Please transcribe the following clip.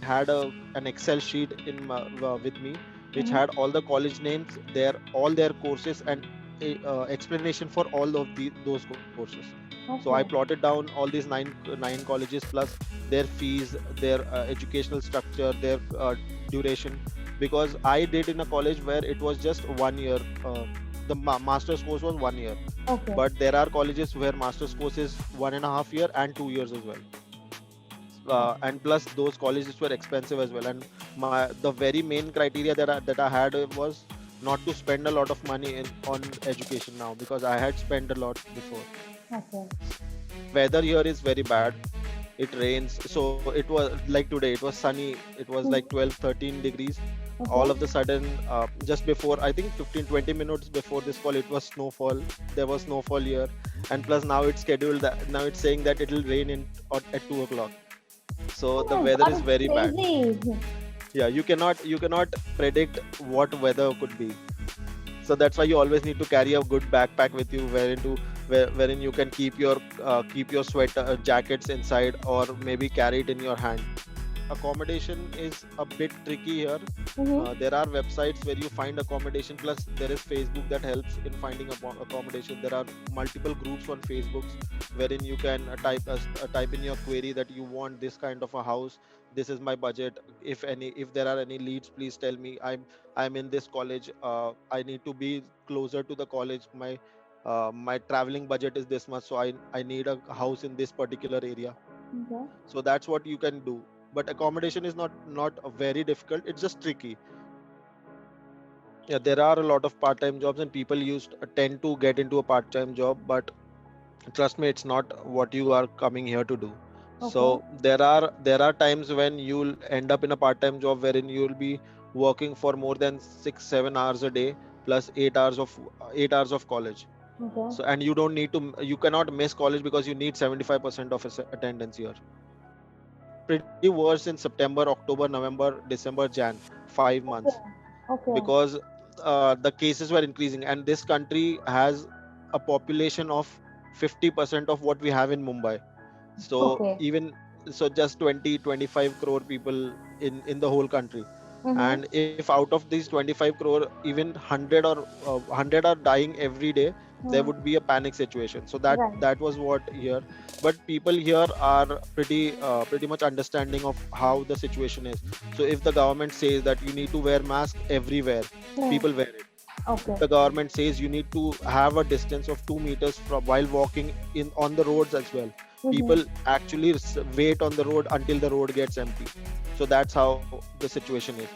had an Excel sheet with me, which Mm-hmm. had all the college names, all their courses, and explanation for all of those courses. So I Okay. plotted down all these nine colleges plus their fees, their educational structure, their duration, because I did in a college where it was just 1 year. The master's course was 1 year, Okay. but there are colleges where master's course is 1.5 year and 2 years as well. And plus those colleges were expensive as well, and the very main criteria that I had was not to spend a lot of money on education now, because I had spent a lot before. Okay. Weather here is very bad. It rains, so it was like today, it was sunny, it was like Mhm. 12 13 degrees. All Okay. of the sudden, just before, I think 15 20 minutes before this call, it was snowfall. There was snowfall here, and plus now it's scheduled that now it's saying that it will rain at 2 o'clock. So Oh the my weather God, is it's very bad. crazy. Yeah, you cannot predict what weather could be. So that's why you always need to carry a good backpack with you, wherein you can keep your sweat jackets inside, or maybe carry it in your hand. Accommodation is a bit tricky here. Mm-hmm. There are websites where you find accommodation, plus there is Facebook that helps in finding accommodation. There are multiple groups on Facebook wherein you can type in your query that you want this kind of a house, this is my budget. If there are any leads, please tell me. I'm in this college, I need to be closer to the college. My traveling budget is this much, so I need a house in this particular area. Okay. So that's what you can do. But accommodation is not very difficult, it's just tricky. Yeah, there are a lot of part-time jobs, and people tend to get into a part-time job, but trust me, it's not what you are coming here to do. So Okay. there are times when you'll end up in a part-time job wherein you'll be working for more than 6 7 hours a day, plus 8 hours of college. Okay. So, and you cannot miss college because you need 75% of attendance here. Pretty worse in September, October, November, December, Jan, 5 months, Okay. Okay. because the cases were increasing, and this country has a population of 50% of what we have in Mumbai. So Okay. even so, just 20 25 crore people in the whole country. Mm-hmm. And if out of these 25 crore, even 100 are dying every day, there Mm. would be a panic situation. So that Right. that was what here. But people here are pretty much understanding of how the situation is. So if the government says that you need to wear mask everywhere, Mm. people wear it. Okay. The government says you need to have a distance of 2 meters from while walking in on the roads as well. Mm-hmm. People actually wait on the road until the road gets empty. So that's how the situation is.